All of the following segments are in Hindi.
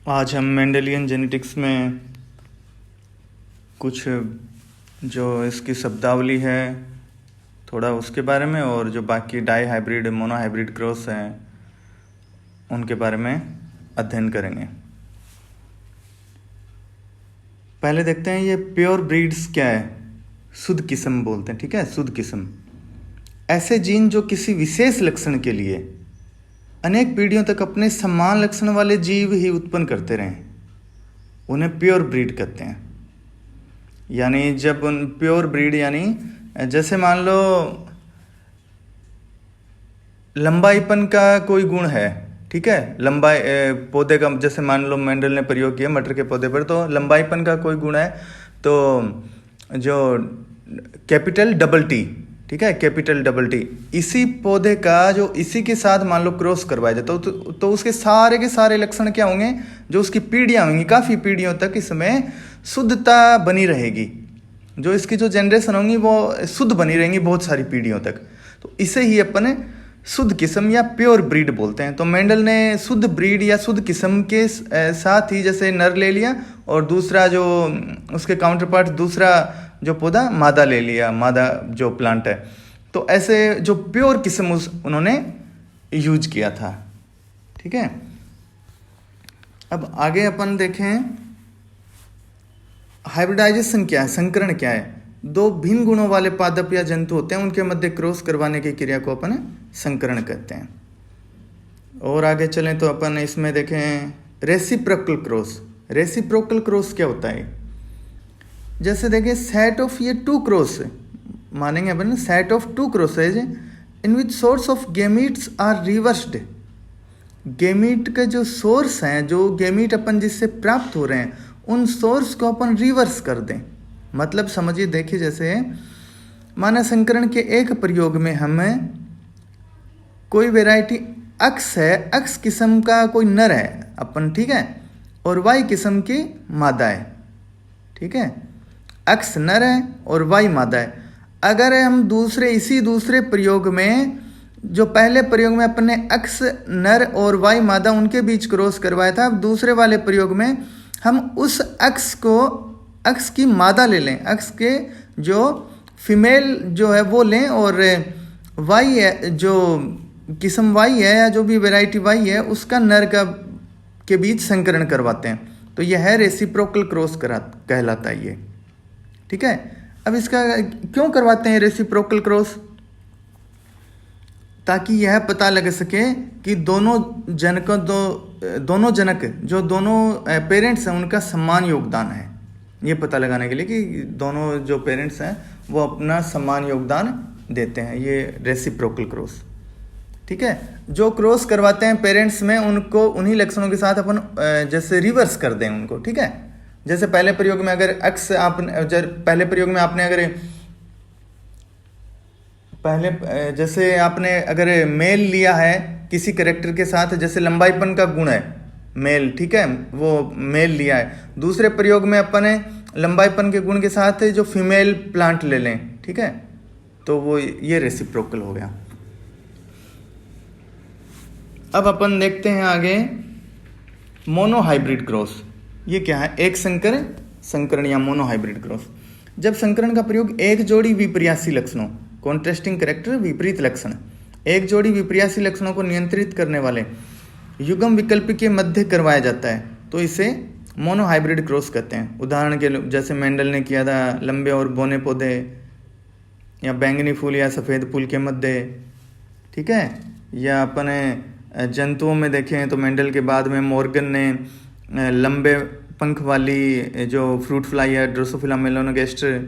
आज हम मेंडेलियन जेनेटिक्स में कुछ जो इसकी शब्दावली है थोड़ा उसके बारे में, और जो बाकी dihybrid monohybrid cross हैं उनके बारे में अध्ययन करेंगे। पहले देखते हैं ये प्योर ब्रीड्स क्या है। शुद्ध किस्म बोलते हैं, ठीक है। शुद्ध किस्म ऐसे जीन जो किसी विशेष लक्षण के लिए अनेक पीढ़ियों तक अपने समान लक्षण वाले जीव ही उत्पन्न करते रहे, उन्हें प्योर ब्रीड कहते हैं। यानी जब उन प्योर ब्रीड यानी जैसे मान लो लंबाईपन का कोई गुण है, ठीक है। लंबाई पौधे का, जैसे मान लो मेंडल ने प्रयोग किया मटर के पौधे पर, तो लंबाईपन का कोई गुण है, तो जो कैपिटल डबल टी, ठीक है, कैपिटल डबल टी, इसी पौधे का जो इसी के साथ मान लो क्रॉस करवाया जाता तो उसके सारे के सारे लक्षण क्या होंगे, जो उसकी पीढ़ियाँ होंगी, काफ़ी पीढ़ियों तक इसमें शुद्धता बनी रहेगी। जो इसकी जो जनरेशन होंगी वो शुद्ध बनी रहेंगी बहुत सारी पीढ़ियों तक। तो इसे ही अपन शुद्ध किस्म या प्योर ब्रीड बोलते हैं। तो मेंडल ने शुद्ध ब्रीड या शुद्ध किस्म के साथ ही जैसे नर ले लिया और दूसरा जो उसके काउंटर पार्ट दूसरा जो पौधा मादा ले लिया, मादा जो प्लांट है। तो ऐसे जो प्योर किस्म उन्होंने यूज किया था, ठीक है। अब आगे अपन देखें हाइब्रिडाइजेशन क्या है, संकरण क्या है। दो भिन्न गुणों वाले पादप या जंतु होते हैं, उनके मध्य क्रॉस करवाने की क्रिया को अपन संकरण कहते हैं। और आगे चलें तो अपन इसमें देखें रेसिप्रोकल क्रॉस। रेसिप्रोकल क्रॉस क्या होता है, जैसे देखें सेट ऑफ ये टू क्रॉस मानेंगे अपन, set of two crosses in which source of gametes are reversed. Gamete के जो सोर्स हैं, जो गेमीट अपन जिससे प्राप्त हो रहे हैं, उन सोर्स को अपन रिवर्स कर दें। मतलब समझिए, देखिए जैसे माना संकरण के एक प्रयोग में हमें कोई वैरायटी अक्स है, अक्स किस्म का कोई नर है अपन, ठीक है, और वाई किस्म की मादा है, ठीक है। अक्स नर है और वाई मादा है। अगर हम इसी दूसरे प्रयोग में, जो पहले प्रयोग में अपन ने अक्स नर और वाई मादा उनके बीच क्रॉस करवाया था, अब दूसरे वाले प्रयोग में हम उस अक्स की मादा ले लें, अक्स के जो फीमेल जो है वो लें, और वाई है जो किस्म वाई है या जो भी वैरायटी वाई है उसका नर का के बीच संकरण करवाते हैं। तो यह है रेसिप्रोकल क्रॉस कहलाता है ये, ठीक है। अब इसका क्यों करवाते हैं रेसिप्रोकल क्रॉस, ताकि यह पता लग सके कि दोनों जनक जो दोनों पेरेंट्स हैं उनका समान योगदान है। ये पता लगाने के लिए कि दोनों जो पेरेंट्स हैं वो अपना समान योगदान देते हैं, ये रेसिप्रोकल क्रॉस, ठीक है। जो क्रॉस करवाते हैं पेरेंट्स में, उनको उन्हीं लक्षणों के साथ अपन जैसे रिवर्स कर दें उनको, ठीक है। जैसे पहले प्रयोग में अगर पहले प्रयोग में आपने अगर मेल लिया है किसी कैरेक्टर के साथ, जैसे लंबाईपन का गुण है मेल, ठीक है, वो मेल लिया है। दूसरे प्रयोग में अपन ने लंबाईपन के गुण के साथ जो फीमेल प्लांट ले लें, ठीक है, तो वो ये रेसिप्रोकल हो गया। अब अपन देखते हैं आगे मोनो हाइब्रिड क्रॉस। ये क्या है, एक संकरण या मोनो हाइब्रिड क्रॉस। जब संकरण का प्रयोग एक जोड़ी विपर्यासी लक्षणों, कॉन्ट्रास्टिंग कैरेक्टर, विपरीत लक्षण, एक जोड़ी विपर्यासी लक्षणों को नियंत्रित करने वाले युग्म विकल्प के मध्य करवाया जाता है, तो इसे मोनो हाइब्रिड क्रॉस कहते हैं। उदाहरण के जैसे मेंडल ने किया था लंबे और बौने पौधे या बैंगनी फूल या सफ़ेद फूल के मध्य, ठीक है। या अपने जंतुओं में देखें तो मेंडल के बाद में मॉर्गन ने लंबे पंख वाली जो फ्रूट फ्लाई है ड्रोसोफिला मेलोनोगेस्टर,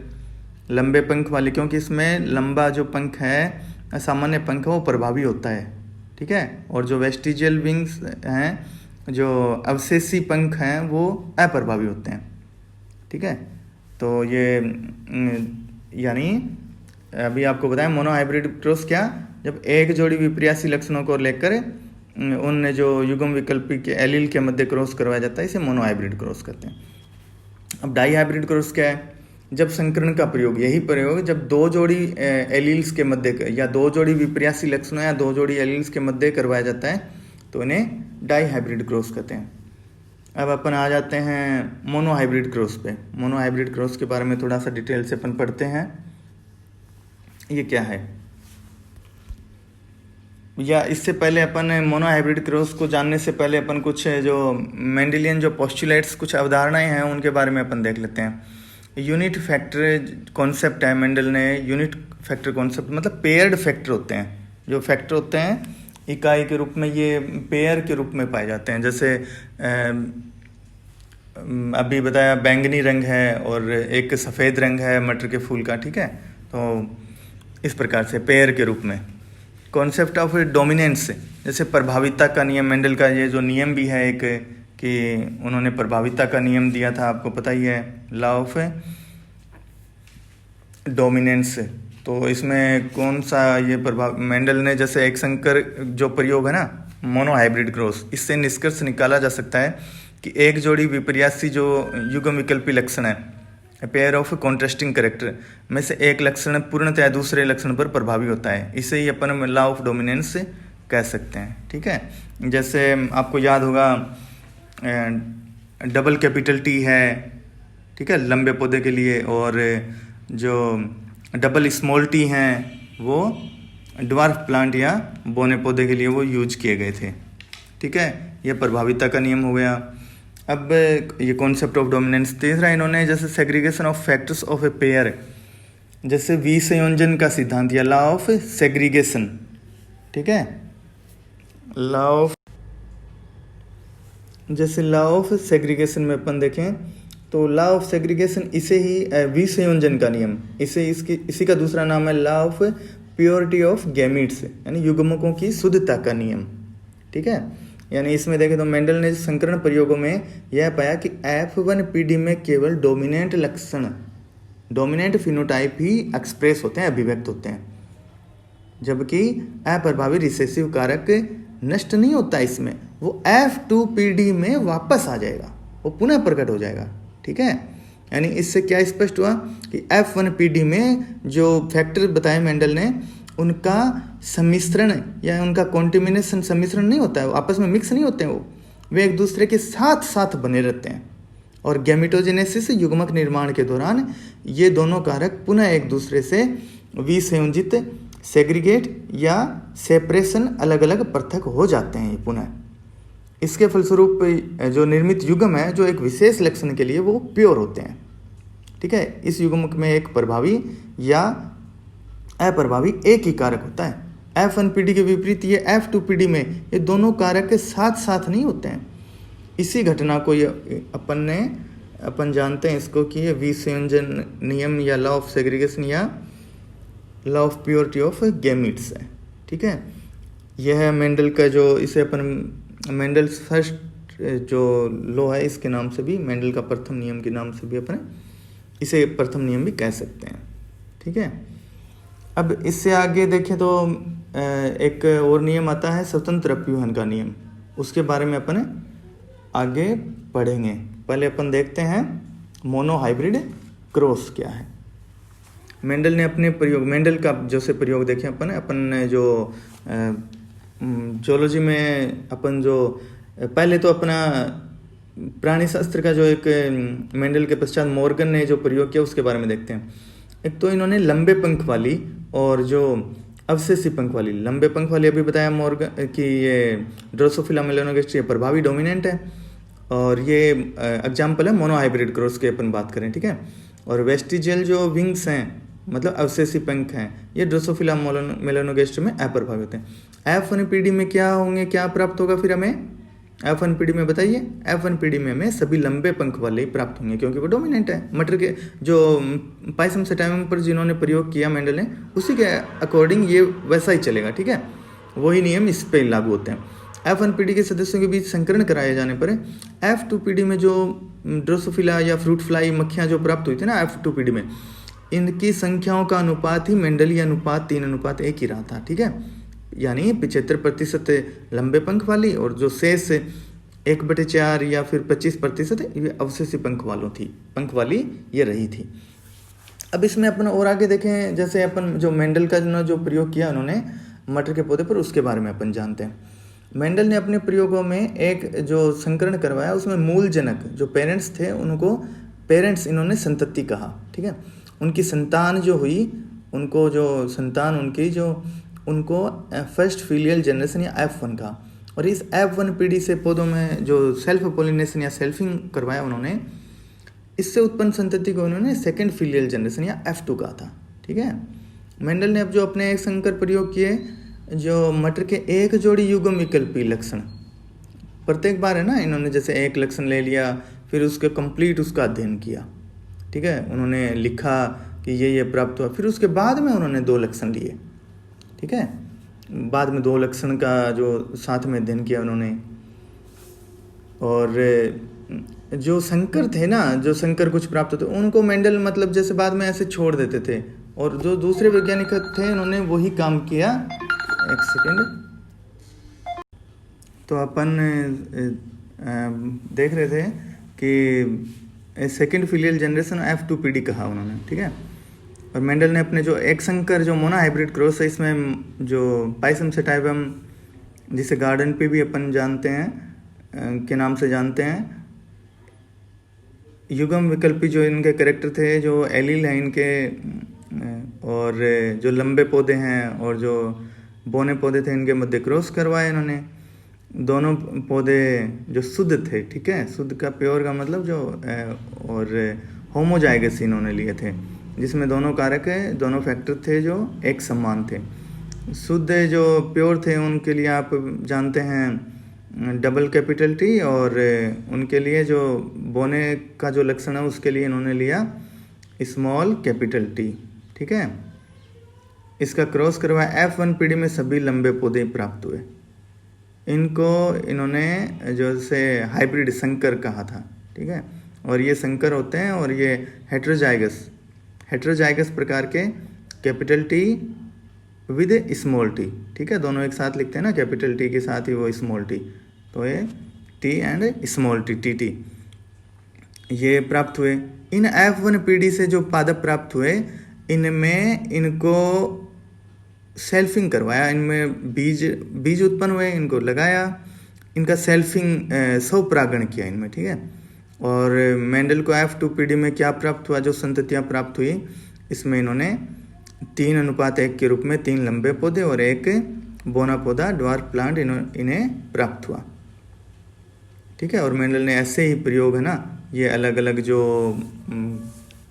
लंबे पंख वाली, क्योंकि इसमें लंबा जो पंख है, सामान्य पंख है, वो प्रभावी होता है, ठीक है। और जो वेस्टिजियल विंग्स हैं, जो अवशेषी पंख हैं, वो अप्रभावी होते हैं, ठीक है। तो ये यानी अभी आपको बताएं मोनो हाइब्रिड क्रॉस क्या, जब एक जोड़ी विपर्यासी लक्षणों को लेकर उन जो युग्म विकल्प के एलील के मध्य क्रॉस करवाया जाता है, इसे मोनो हाइब्रिड क्रॉस कहते हैं। अब डाई हाइब्रिड क्रॉस क्या है, जब संकरण का प्रयोग, यही प्रयोग जब दो जोड़ी एलील्स के मध्य या दो जोड़ी विपर्यासी लक्षणों या दो जोड़ी एलील्स के मध्य करवाया जाता है, तो इन्हें डाई हाइब्रिड क्रॉस कहते हैं। अब अपन आ जाते हैं मोनोहाइब्रिड क्रॉस पे। मोनोहाइब्रिड क्रॉस के बारे में थोड़ा सा डिटेल से अपन पढ़ते हैं, ये क्या है। या इससे पहले अपन मोनोहाइब्रिड क्रॉस को जानने से पहले अपन कुछ जो मेंडेलियन जो पोस्टुलेट्स, कुछ अवधारणाएं हैं उनके बारे में अपन देख लेते हैं। यूनिट फैक्टर कॉन्सेप्ट है मेंडल ने। यूनिट फैक्टर कॉन्सेप्ट मतलब पेयर्ड फैक्टर होते हैं। जो फैक्टर होते हैं इकाई के रूप में, ये पेयर के रूप में पाए जाते हैं। जैसे अभी बताया बैंगनी रंग है और एक सफ़ेद रंग है मटर के फूल का, ठीक है। तो इस प्रकार से पेयर के रूप में। कॉन्सेप्ट ऑफ डोमिनेंस, जैसे प्रभाविता का नियम, मेंडल का ये जो नियम भी है एक, कि उन्होंने प्रभाविता का नियम दिया था, आपको पता ही है, लॉ ऑफ डोमिनेंस। तो इसमें कौन सा ये प्रभाव मेंडल ने, जैसे एक संकर जो प्रयोग है ना मोनोहाइब्रिड क्रॉस, इससे निष्कर्ष निकाला जा सकता है कि एक जोड़ी विपर्यासी जो युग्म विकल्पी लक्षण है, पेयर ऑफ कॉन्ट्रास्टिंग कैरेक्टर में से एक लक्षण पूर्णतया दूसरे लक्षण पर प्रभावी होता है। इसे ही अपन लॉ ऑफ डोमिनेंस कह सकते हैं, ठीक है। जैसे आपको याद होगा डबल कैपिटल टी है, ठीक है, लंबे पौधे के लिए, और जो डबल स्मॉल टी हैं वो ड्वार्फ प्लांट या बोने पौधे के लिए वो यूज किए गए थे, ठीक है। ये प्रभाविता का नियम हो गया। अब ये कॉन्सेप्ट ऑफ डोमिनेंस तीसरा इन्होंने, जैसे segregation of factors of a pair, जैसे विसंयोजन का सिद्धांत या लॉ ऑफ सेग्रीगेशन, ठीक है। लॉ ऑफ, जैसे लॉ ऑफ सेग्रीगेशन में अपन देखें तो लॉ ऑफ सेग्रीगेशन, इसे ही विसंयोजन का नियम, इसी का दूसरा नाम है law of purity of gametes, यानी युग्मकों की शुद्धता का नियम, ठीक है। यानी इसमें देखें तो मेंडल ने संकरण प्रयोगों में यह पाया कि F1 पीढ़ी में केवल डोमिनेंट लक्षण, डोमिनेंट फिनोटाइप ही एक्सप्रेस होते हैं, अभिव्यक्त होते हैं, जबकि अप्रभावी रिसेसिव कारक नष्ट नहीं होता इसमें, वो F2 पीढ़ी में वापस आ जाएगा, वो पुनः प्रकट हो जाएगा, ठीक है। यानी इससे क्या स्पष्ट हुआ कि F1 पीढ़ी में जो फैक्टर बताए मेंडल ने, उनका सम्मिश्रण या उनका कॉन्टिमिनेशन, सम्मिश्रण नहीं होता है, वो आपस में मिक्स नहीं होते हैं, वे एक दूसरे के साथ साथ बने रहते हैं। और गैमेटोजेनेसिस, युग्मक निर्माण के दौरान ये दोनों कारक पुनः एक दूसरे से विसंयोजित, सेग्रीगेट या सेपरेशन, अलग अलग पृथक हो जाते हैं पुनः। इसके फलस्वरूप जो निर्मित युग्म है, जो एक विशेष लक्षण के लिए वो प्योर होते हैं, ठीक है। इस युग्मक में एक प्रभावी या अप्रभावी एक ही कारक होता है। F1 पीढ़ी के विपरीत ये F2 पीढ़ी में ये दोनों कारक के साथ साथ नहीं होते हैं। इसी घटना को ये अपन जानते हैं इसको कि ये विसंयोजन नियम या लॉ ऑफ सेग्रीगेशन या law of purity of gametes है, ठीक है। यह है मेंडल का जो, इसे अपन मेंडल फर्स्ट जो लॉ है इसके नाम से भी, मेंडल का प्रथम नियम के नाम से भी अपन इसे प्रथम नियम भी कह सकते हैं, ठीक है। अब इससे आगे देखें तो एक और नियम आता है स्वतंत्र अपव्यूहन का नियम, उसके बारे में अपन आगे पढ़ेंगे। पहले अपन देखते हैं मोनोहाइब्रिड क्रॉस क्या है। मेंडल ने अपने प्रयोग, मेंडल का जैसे प्रयोग देखें अपन जो जूलॉजी में अपन जो पहले तो अपना प्राणी शास्त्र का जो एक मेंडल के पश्चात मॉर्गन ने जो प्रयोग किया उसके बारे में देखते हैं। एक तो इन्होंने लंबे पंख वाली और जो अवशेषी पंख वाली, लंबे पंख वाली अभी बताया मॉर्गन कि ये ड्रोसोफिला मेलानोगास्टर ये प्रभावी डोमिनेंट है, और ये एग्जाम्पल है मोनोहाइब्रिड क्रॉस के अपन बात करें, ठीक है। और वेस्टिजियल जो विंग्स हैं, मतलब अवशेषी पंख हैं, ये ड्रोसोफिला मेलानोगास्टर में अप्रभावी होते हैं। F1 पीढ़ी में क्या होंगे, क्या प्राप्त होगा फिर हमें F1 पीढ़ी में, बताइए। F1 पीढ़ी में हमें सभी लंबे पंख वाले ही प्राप्त होंगे, क्योंकि वो डोमिनेंट है। मटर के जो पाइसम सेटाइम पर जिन्होंने प्रयोग किया मेंडल ने, उसी के अकॉर्डिंग ये वैसा ही चलेगा, ठीक है। वही नियम इस पे लागू होते हैं। F1 पीढ़ी के सदस्यों के बीच संकरण कराए जाने पर F2 पीढ़ी में जो ड्रोसोफिला या फ्रूट फ्लाई मक्खियाँ जो प्राप्त हुई थी ना F2 पीढ़ी में, इनकी संख्याओं का अनुपात ही मेंडलीय अनुपात 3:1 ही रहा था, ठीक है। यानी 75% लंबे पंख वाली और जो शेष 1/4 या फिर 25% ये अवशेषी पंख वाली ये रही थी। अब इसमें अपन और आगे देखें, जैसे अपन जो मेंडल का जो प्रयोग किया उन्होंने मटर के पौधे पर, उसके बारे में अपन जानते हैं। मेंडल ने अपने प्रयोगों में एक जो संकरण करवाया उसमें मूल जनक जो पेरेंट्स थे उनको पेरेंट्स इन्होंने संतति कहा, ठीक है। उनकी संतान जो हुई उनको जो संतान उनकी जो उनको फर्स्ट फिलियल जनरेशन या F1 कहा। और इस F1 पीढ़ी से पौधों में जो सेल्फ पोलिनेशन या सेल्फिंग करवाया उन्होंने, इससे उत्पन्न संतति को उन्होंने सेकेंड फिलियल जनरेशन या F2 कहा था, ठीक है। मेंडल ने अब जो अपने एक संकर प्रयोग किए, जो मटर के एक जोड़ी युग्म विकल्पी लक्षण, प्रत्येक बार है ना, इन्होंने जैसे एक लक्षण ले लिया फिर उसके कंप्लीट उसका अध्ययन किया, ठीक है। उन्होंने लिखा कि ये प्राप्त हुआ, फिर उसके बाद में उन्होंने 2 लक्षण लिए, ठीक है। बाद में 2 लक्षण का जो साथ में अध्ययन किया उन्होंने। और जो शंकर थे ना, जो शंकर कुछ प्राप्त होते उनको मेंडल मतलब जैसे बाद में ऐसे छोड़ देते थे, और जो दूसरे वैज्ञानिक थे उन्होंने वही काम किया। एक सेकेंड, तो अपन देख रहे थे कि सेकेंड फिलियल जनरेशन F2 पीढ़ी कहा उन्होंने, ठीक है। और मेंडल ने अपने जो एक संकर जो मोना हाइब्रिड क्रॉस है, इसमें जो पाइसम सेटाइवम जिसे गार्डन पे भी अपन जानते हैं के नाम से जानते हैं, युग्म विकल्पी जो इनके कैरेक्टर थे, जो एलील हैं इनके, और जो लंबे पौधे हैं और जो बोने पौधे थे इनके मध्य क्रॉस करवाए इन्होंने। दोनों पौधे जो शुद्ध थे, ठीक है, शुद्ध का प्योर का मतलब जो और होमोजाइगस इन्होंने लिए थे, जिसमें दोनों कारक है, दोनों फैक्टर थे जो एक समान थे। शुद्ध जो प्योर थे उनके लिए आप जानते हैं डबल कैपिटल टी, और उनके लिए जो बोने का जो लक्षण है उसके लिए इन्होंने लिया स्मॉल कैपिटल टी, ठीक है। इसका क्रॉस करवाया F1 पीढ़ी में सभी लंबे पौधे प्राप्त हुए। इनको इन्होंने जो से हाइब्रिड संकर कहा था, ठीक है। और ये संकर होते हैं और ये हेट्रोजाइगस प्रकार के capital T with small T, ठीक है। दोनों एक साथ लिखते हैं ना, कैपिटल टी के साथ ही वो स्मॉल टी, तो ये T and small T, T ये प्राप्त हुए। इन F1 पीढ़ी से जो पादप प्राप्त हुए, इनमें इनको सेल्फिंग करवाया, इनमें बीज उत्पन्न हुए, इनको लगाया, इनका सेल्फिंग स्वपरागण किया इनमें, ठीक है। और मेंडल को F2 पीढ़ी में क्या प्राप्त हुआ, जो संततियाँ प्राप्त हुई, इसमें इन्होंने 3:1 के रूप में 3 लंबे पौधे और एक बोना पौधा ड्वार्फ प्लांट इन्हें प्राप्त हुआ, ठीक है। और मेंडल ने ऐसे ही प्रयोग है ना, ये अलग अलग जो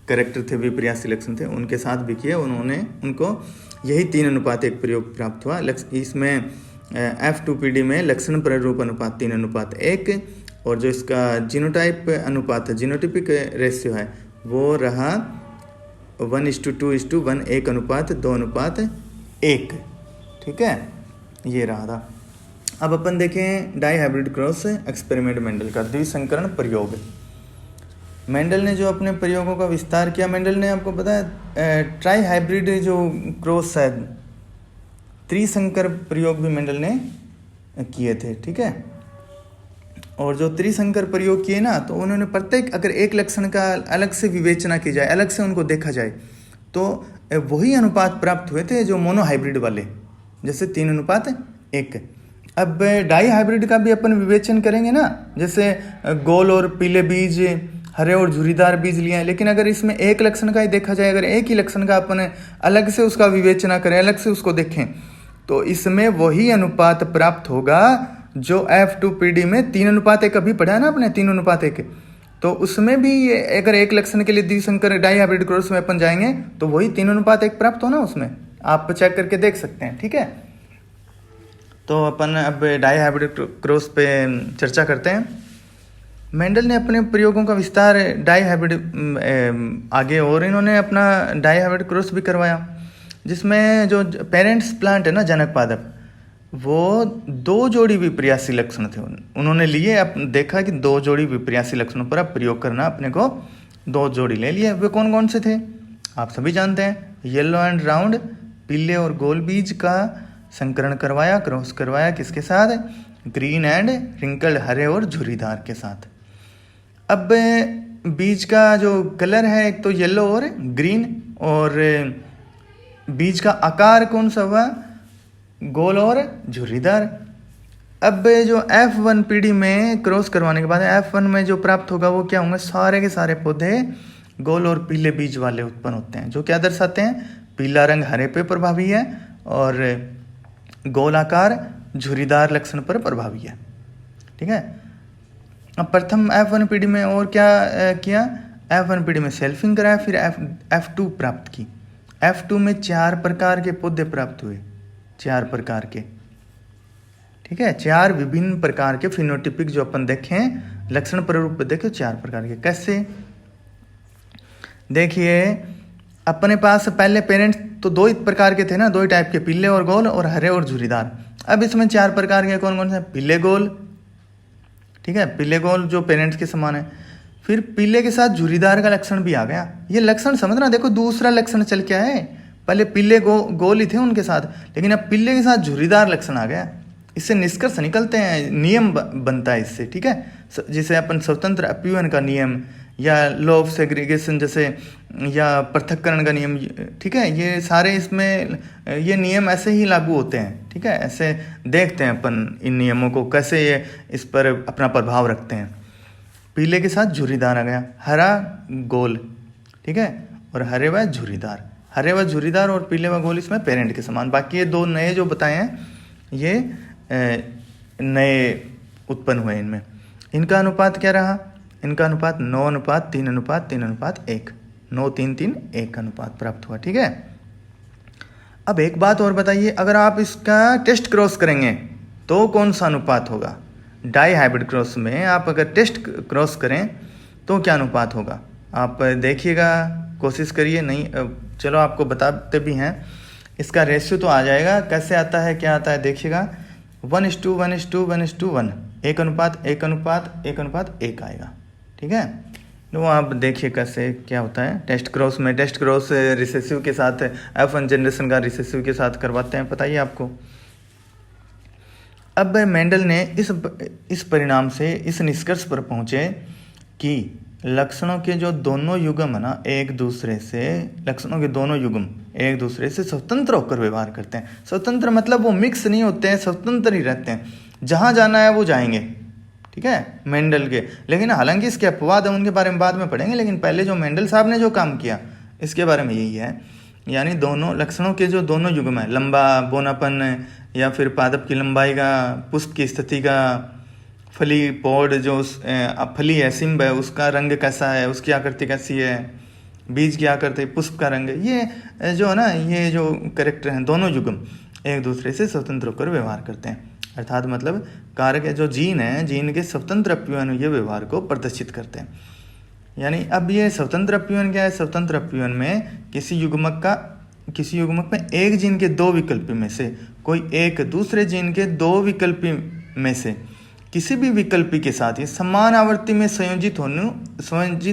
कैरेक्टर थे, विपर्यासी लक्षण थे, उनके साथ भी किए उन्होंने, उनको यही 3:1 प्रयोग प्राप्त हुआ। इसमें F2 पीढ़ी में लक्षण प्रारूप अनुपात 3:1, और जो इसका जीनोटाइप अनुपात है, जीनोटिपिक रेशियो है, वो रहा 1:2:1, 1:2:1, ठीक है, ये रहा था। अब अपन देखें dihybrid cross experiment Mendel का द्विसंकरण प्रयोग। मेंडल ने जो अपने प्रयोगों का विस्तार किया, मेंडल ने आपको पता है ट्राई हाइब्रिड जो क्रॉस है, त्रिसंकर प्रयोग भी मेंडल ने किए थे, ठीक है। और जो त्रिसंकर प्रयोग किए ना, तो उन्होंने प्रत्येक अगर एक लक्षण का अलग से विवेचना की जाए, अलग से उनको देखा जाए, तो वही अनुपात प्राप्त हुए थे जो मोनो हाइब्रिड वाले, जैसे 3:1। अब डाई हाइब्रिड का भी अपन विवेचन करेंगे ना, जैसे गोल और पीले बीज, हरे और झुर्रीदार बीज लिए हैं, लेकिन अगर इसमें एक लक्षण का ही देखा जाए, अगर एक ही लक्षण का अपन अलग से उसका विवेचना करें, अलग से उसको देखें, तो इसमें वही अनुपात प्राप्त होगा जो F2 पीढ़ी में 3:1 अभी पढ़ा है ना अपने, 3:1, तो उसमें भी अगर एक लक्षण के लिए द्विसंकर डाई हाइब्रिड क्रॉस में अपन जाएंगे तो वही 3:1 प्राप्त हो ना, उसमें आप चेक करके देख सकते हैं, ठीक है। तो अपन अब डाई हाइब्रिड क्रॉस पे चर्चा करते हैं। मेंडल ने अपने प्रयोगों का विस्तार डाई हाइब्रिड आगे, और इन्होंने अपना डाई हाइब्रिड क्रॉस भी करवाया, जिसमें जो पेरेंट्स प्लांट है ना, जनक पादप, वो 2 जोड़ी विपर्यासी लक्षण थे उन्होंने लिए। अब देखा कि 2 जोड़ी विपर्यासी लक्षणों पर अब प्रयोग करना, अपने को 2 जोड़ी ले लिए। वे कौन कौन से थे आप सभी जानते हैं, येलो एंड राउंड, पीले और गोल बीज का संकरण करवाया, क्रॉस करवाया किसके साथ, ग्रीन एंड रिंकल्ड, हरे और झुर्रीदार के साथ। अब बीज का जो कलर है, एक तो येलो और ग्रीन, और बीज का आकार कौन सा हुआ, गोल और झुर्रीदार। अब जो F1 पीढ़ी में क्रॉस करवाने के बाद F1 में जो प्राप्त होगा वो क्या होंगे, सारे के सारे पौधे गोल और पीले बीज वाले उत्पन्न होते हैं, जो क्या दर्शाते हैं, पीला रंग हरे पे प्रभावी है और गोलाकार झुर्रीदार लक्षण पर प्रभावी है। ठीक है। अब प्रथम F1 पीढ़ी में और क्या किया, F1 पीढ़ी में सेल्फिंग कराया, फिर F2 प्राप्त की। F2 में 4 प्रकार के पौधे प्राप्त हुए, 4 प्रकार के। ठीक है, 4 विभिन्न प्रकार के फिनोटिपिक जो अपन देखें लक्षण प्ररूप देखे 4 प्रकार के। कैसे, देखिए अपने पास पहले पेरेंट्स तो 2 ही प्रकार के थे ना, 2 ही टाइप के, पीले और गोल और हरे और झुर्रीदार। अब इसमें 4 प्रकार के कौन कौन से, पीले गोल। ठीक है, पीले गोल जो पेरेंट्स के समान है। फिर पीले के साथ झुर्रीदार का लक्षण भी आ गया। ये लक्षण समझना, देखो दूसरा लक्षण चल क्या है, पहले पीले गोल ही थे उनके साथ, लेकिन अब पीले के साथ झुर्रीदार लक्षण आ गया। इससे निष्कर्ष निकलते हैं, नियम बनता है इससे। ठीक है, जिसे अपन स्वतंत्र अपव्यवन का नियम या लॉ ऑफ सेग्रीगेशन जैसे, या पृथक्करण का नियम। ठीक है, ये सारे इसमें ये नियम ऐसे ही लागू होते हैं। ठीक है, ऐसे देखते हैं अपन इन नियमों को कैसे ये इस पर अपना प्रभाव रखते हैं। पीले के साथ झुर्रीदार आ गया, हरा गोल। ठीक है, और हरे व झुर्रीदार, हरे व झुर्रीदार और पीले व गोल इसमें पेरेंट के समान। बाकी ये 2 नए जो बताए हैं ये नए उत्पन्न हुए इनमें। इनका अनुपात क्या रहा, इनका अनुपात 9:3:3:1, 9:3:3:1 अनुपात प्राप्त हुआ। ठीक है। अब एक बात और बताइए, अगर आप इसका टेस्ट क्रॉस करेंगे तो कौन सा अनुपात होगा, डाई हाइब्रिड क्रॉस में आप अगर टेस्ट क्रॉस करें तो क्या अनुपात होगा, आप देखिएगा, कोशिश करिए। नहीं चलो आपको बताते भी हैं, इसका रेशियो तो आ जाएगा, कैसे आता है क्या आता है देखिएगा, 1:1:1:1:1, 1:1:1:1 आएगा। ठीक है, तो आप देखिए कैसे क्या होता है टेस्ट क्रॉस में। टेस्ट क्रॉस रिसेसिव के साथ F1 जनरेशन का रिसेसिव के साथ करवाते हैं, पता ही आपको। अब मेंडल ने इस परिणाम से इस निष्कर्ष पर पहुंचे कि लक्षणों के जो दोनों युग्म है ना, एक दूसरे से, लक्षणों के दोनों युग्म एक दूसरे से स्वतंत्र होकर व्यवहार करते हैं। स्वतंत्र मतलब वो मिक्स नहीं होते हैं, स्वतंत्र ही रहते हैं, जहाँ जाना है वो जाएंगे। ठीक है, मेंडल के, लेकिन हालांकि इसके अपवाद हैं, उनके बारे में बाद में पढ़ेंगे, लेकिन पहले जो मेंडल साहब ने जो काम किया इसके बारे में यही है। यानी दोनों लक्षणों के जो दोनों युग्म है, लंबा बोनापन या फिर पादप की लंबाई का, पुष्प की स्थिति का, फली पॉड जो फली है, सिम्ब है, उसका रंग कैसा है, उसकी आकृति कैसी है, बीज की आकृति, पुष्प का रंग, ये जो है ना, ये जो कैरेक्टर हैं दोनों युग्म एक दूसरे से स्वतंत्र होकर व्यवहार करते हैं। अर्थात मतलब कारक जो जीन है, जीन के स्वतंत्र अपव्यवन ये व्यवहार को प्रदर्शित करते हैं। यानी अब ये स्वतंत्र अपव्यवन क्या है, स्वतंत्र अपव्यवन में किसी युग्मक में एक जीन के 2 विकल्प में से कोई एक दूसरे जीन के 2 विकल्प में से किसी भी विकल्पी के साथ ये समान आवृत्ति में संयोजित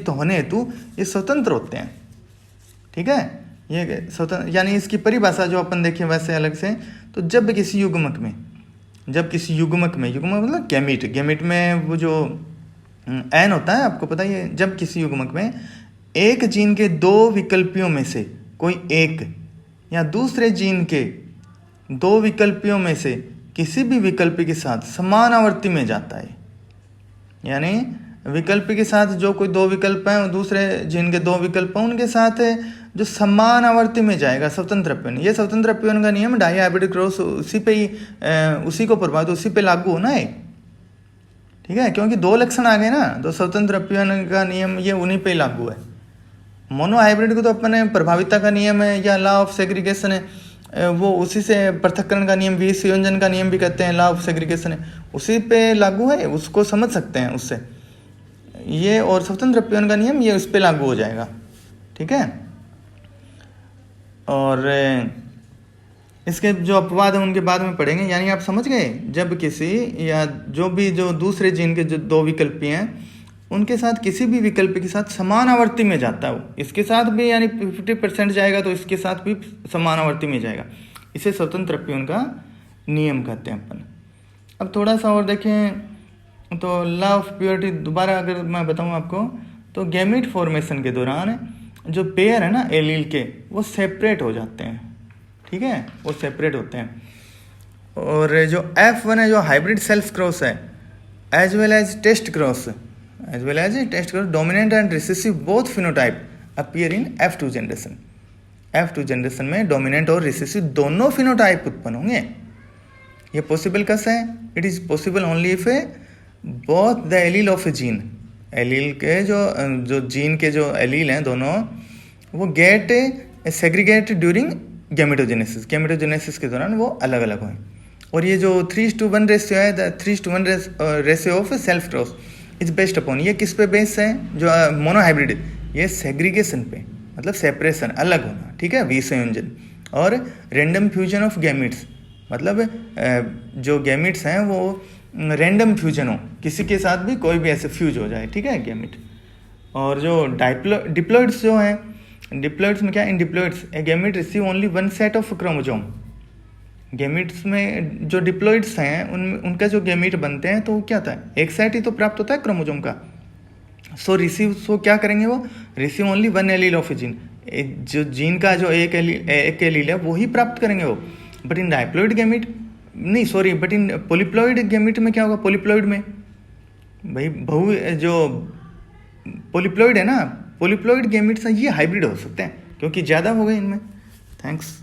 होने हेतु ये स्वतंत्र होते हैं। ठीक है, ये स्वतंत्र, यानी इसकी परिभाषा जो अपन देखें वैसे अलग से, तो जब किसी युग्मक में युग्मक मतलब गैमीट में वो जो एन होता है, आपको पता ही है, जब किसी युग्मक में एक जीन के 2 विकल्पियों में से कोई एक या दूसरे जीन के 2 विकल्पियों में से किसी भी विकल्पी के साथ समान आवृत्ति में जाता है। यानी विकल्पी के साथ जो कोई 2 विकल्प हैं, दूसरे जीन के 2 विकल्प हैं, उनके साथ जो समान आवृत्ति में जाएगा, स्वतंत्र अपव्यवन। ये स्वतंत्र अपव्यवन का नियम डाई हाइब्रिड क्रॉस उसी पे ही उसी को प्रभावित, उसी पे लागू होना है। ठीक है, क्योंकि 2 लक्षण आ गए ना, तो स्वतंत्र अपव्यवन का नियम ये उन्हीं पे लागू है। मोनो हाइब्रिड को तो अपने प्रभाविता का नियम है या लॉ ऑफ सेग्रीगेशन है, वो उसी से पृथक्करण का नियम भी, संयोजन का नियम भी कहते हैं, लॉ ऑफ सेग्रीगेशन है, उसी पे लागू है, उसको समझ सकते हैं उससे ये। और स्वतंत्र अपव्यवन का नियम ये उस पे लागू हो जाएगा। ठीक है, और इसके जो अपवाद हैं उनके बाद में पढ़ेंगे। यानी आप समझ गए, जब किसी या जो दूसरे जीन के जो 2 विकल्पी हैं उनके साथ किसी भी विकल्प के साथ समान आवर्ती में जाता है, वो इसके साथ भी यानी 50% जाएगा तो इसके साथ भी समान आवर्ती में जाएगा, इसे स्वतंत्र अपव्यवन का नियम कहते हैं अपन। अब थोड़ा सा और देखें तो लॉ ऑफ प्योरिटी दोबारा अगर मैं बताऊं आपको, तो गैमीट फॉर्मेशन के दौरान जो पेयर है ना एलील के, वो सेपरेट हो जाते हैं। ठीक है, वो सेपरेट होते हैं। और जो F1 है जो हाइब्रिड सेल्फ क्रॉस है, as well as test cross, dominant and recessive both phenotype appear in F2 generation. F2 generation में डोमिनेंट और रिसेसिव दोनों फिनोटाइप उत्पन्न होंगे। ये पॉसिबल कैसे है? It is possible only if both the allele of a gene, allele के जो जीन के जो एलील हैं दोनों, वो get segregate during gametogenesis, gametogenesis के दौरान वो अलग अलग हुए। और ये जो 3:1 रेशियो है, the 3:1 ratio of self cross is based upon, ये किस पे बेस है? जो मोनोहाइब्रिड, ये सेग्रीगेशन पे, मतलब सेपरेशन, अलग होना, ठीक है, विसंयोजन। और रैंडम फ्यूजन ऑफ गैमिट्स, मतलब जो गैमिट्स हैं वो रैंडम फ्यूजन हो, किसी के साथ भी कोई भी ऐसे फ्यूज हो जाए, ठीक है, गैमिट। और जो डिप्लॉइड्स जो हैं, डिप्लॉइड्स में क्या, in diploids a gamete receive only one set of chromosome. Gametes में जो डिप्लॉइड्स हैं उनका जो गैमिट बनते हैं तो क्या होता है, एक सेट ही तो प्राप्त होता है क्रोमोसोम का। सो क्या करेंगे, वो receive only one allele of a gene, जो जीन का जो एक एलील है वो ही प्राप्त करेंगे वो। बट इन डाइप्लॉइड गैमिट नहीं, sorry, but in polyploid gamete में क्या होगा, पॉलीप्लॉइड में भाई जो पॉलीप्लॉइड है ना, पॉलीप्लॉइड गैमिट्स ये हाइब्रिड हो सकते हैं क्योंकि ज़्यादा हो गए इनमें। थैंक्स।